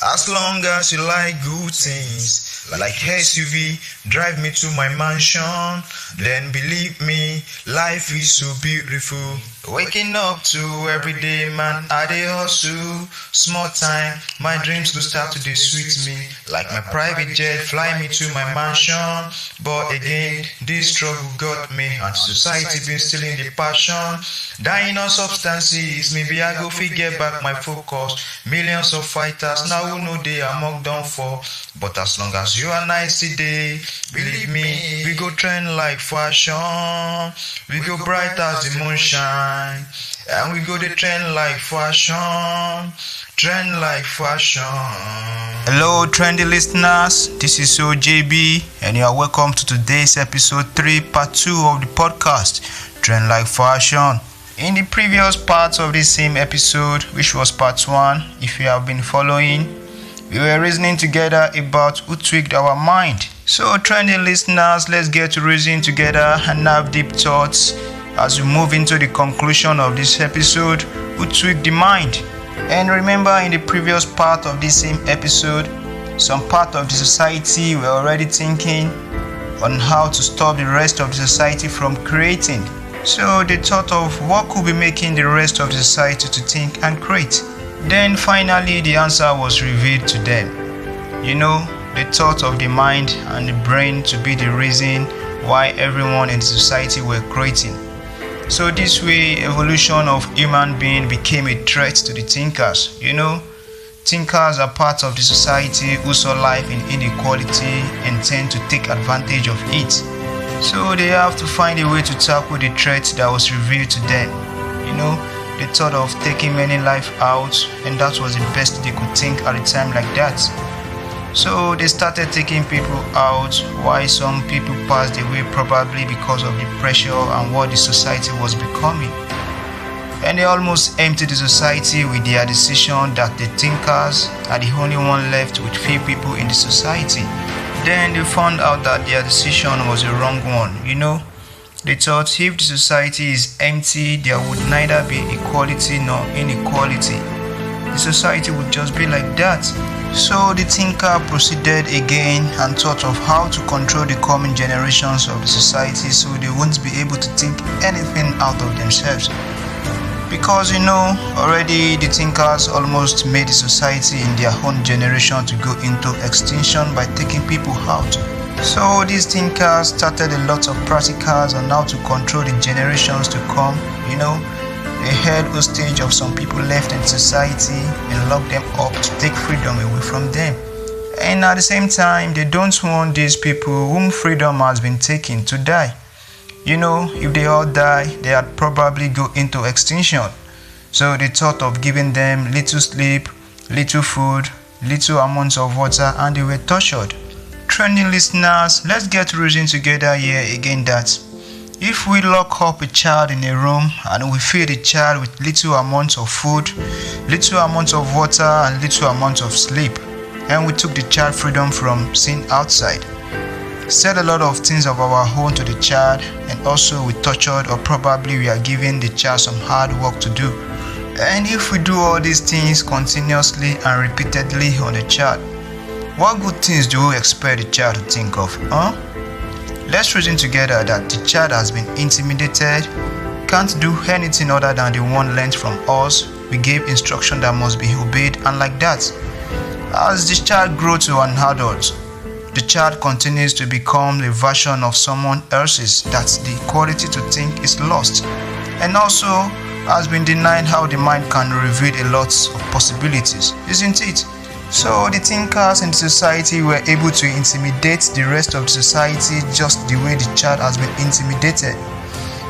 As long as you like good things, like SUV, drive me to my mansion. Then believe me, life is so beautiful. Waking up to everyday man, I dey hustle. Small time, my dreams go start to dey sweet me. Like my private jet, fly me to my mansion. But again, this struggle got me, and society been stealing the passion. Dying on substances, maybe I go fit get back my focus. Millions of fighters now who know they among done for. But as long as you and I see day, believe me, we go trend like fashion. We go bright as the moonshine. And we go the trend like fashion. Trend like fashion. Hello trendy listeners, this is OJB and you are welcome to today's episode 3 part 2 of the podcast Trend Like Fashion. In the previous part of this same episode, which was part 1, if you have been following, we were reasoning together about who tweaked our mind. So trendy listeners, let's get to reason together and have deep thoughts as we move into the conclusion of this episode, who tweaked the mind. And remember, in the previous part of this same episode, some part of the society were already thinking on how to stop the rest of the society from creating. So they thought of what could be making the rest of the society to think and create. Then finally the answer was revealed to them. They thought of the mind and the brain to be the reason why everyone in the society were creating. So this way, evolution of human being became a threat to the thinkers. Thinkers are part of the society who saw life in inequality and tend to take advantage of it. So they have to find a way to tackle the threat that was revealed to them. They thought of taking many lives out, and that was the best they could think at a time like that. So they started taking people out, while some people passed away probably because of the pressure and what the society was becoming. And they almost emptied the society with their decision that the thinkers are the only one left with few people in the society. Then they found out that their decision was a wrong one. They thought if the society is empty, there would neither be equality nor inequality. The society would just be like that. So the thinker proceeded again and thought of how to control the coming generations of the society so they won't be able to think anything out of themselves. Because already the thinkers almost made the society in their own generation to go into extinction by taking people out. So these thinkers started a lot of practicals on how to control the generations to come. They held hostage of some people left in society and locked them up to take freedom away from them. And at the same time, they don't want these people whom freedom has been taken to die. If they all die, they had probably go into extinction. So they thought of giving them little sleep, little food, little amounts of water, and they were tortured. Trending listeners, let's get reason together here again that if we lock up a child in a room and we feed the child with little amounts of food, little amounts of water, and little amounts of sleep, and we took the child freedom from seeing outside, said a lot of things of our own to the child, and also we tortured or probably we are giving the child some hard work to do. And if we do all these things continuously and repeatedly on the child, what good things do we expect the child to think of, Let's reason together that the child has been intimidated, can't do anything other than the one learned from us. We gave instruction that must be obeyed, and like that, as the child grows to an adult, the child continues to become a version of someone else's. That's the quality to think is lost, and also has been denied how the mind can reveal a lot of possibilities, isn't it? So the thinkers in the society were able to intimidate the rest of the society just the way the child has been intimidated.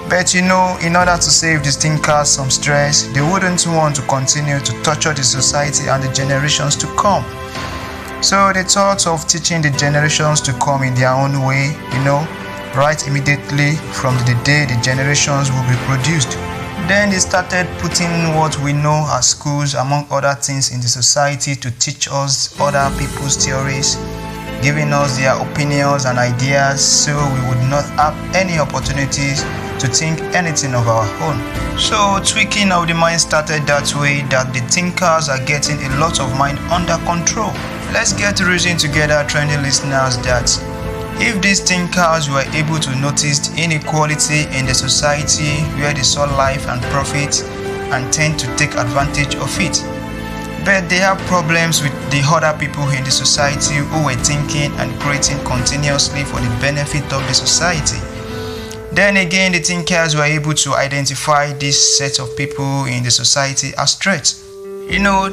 But in order to save the thinkers some stress, they wouldn't want to continue to torture the society and the generations to come. So they thought of teaching the generations to come in their own way, right immediately from the day the generations will be produced. Then they started putting what we know as schools among other things in the society to teach us other people's theories, giving us their opinions and ideas so we would not have any opportunities to think anything of our own. So tweaking of the mind started that way, that the thinkers are getting a lot of mind under control. Let's get to reason together, trendy listeners, that if these thinkers were able to notice inequality in the society where they saw life and profit and tend to take advantage of it, but they have problems with the other people in the society who were thinking and creating continuously for the benefit of the society. Then again, the thinkers were able to identify this set of people in the society as threats.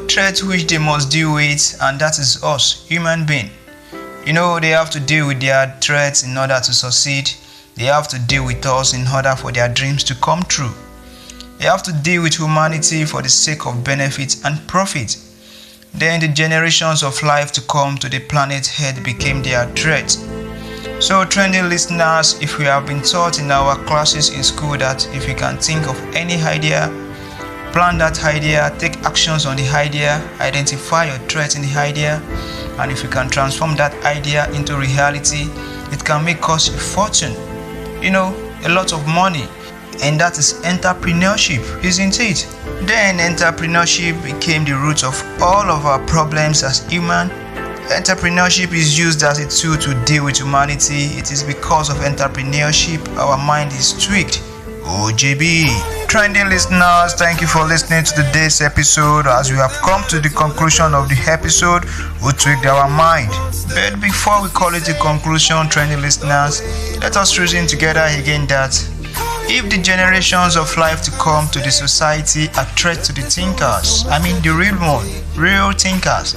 Threats which they must deal with, and that is us, human beings. They have to deal with their threats in order to succeed. They have to deal with us in order for their dreams to come true. They have to deal with humanity for the sake of benefit and profit. Then the generations of life to come to the planet Earth became their threat. So trendy listeners, if we have been taught in our classes in school that if you can think of any idea, plan that idea, take actions on the idea, identify your threat in the idea, and if you can transform that idea into reality, it can make us a fortune, a lot of money. And that is entrepreneurship, isn't it? Then entrepreneurship became the root of all of our problems as human. Entrepreneurship is used as a tool to deal with humanity. It is because of entrepreneurship our mind is tweaked. OJB. Trendy listeners, thank you for listening to today's episode. As we have come to the conclusion of the episode, we tweaked our mind. But before we call it a conclusion, trendy listeners, let us reason together again that if the generations of life to come to the society are threat to the thinkers, the real thinkers,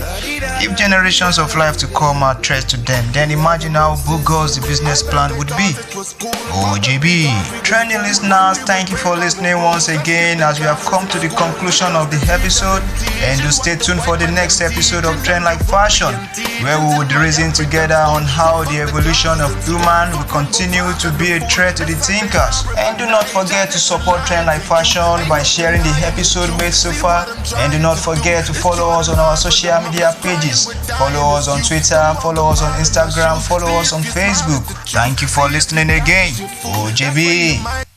if generations of life to come are threats to them, then imagine how bogus the business plan would be. OJB. Trendy listeners, thank you for listening once again as we have come to the conclusion of the episode, and do stay tuned for the next episode of Trend Like Fashion, where we would reason together on how the evolution of human will continue to be a threat to the thinkers. And do not forget to support Trend Like Fashion by sharing the episode made so far, and do not forget to follow us on our social media pages. Follow us on Twitter, follow us on Instagram, follow us on Facebook. Thank you for listening again. OJB.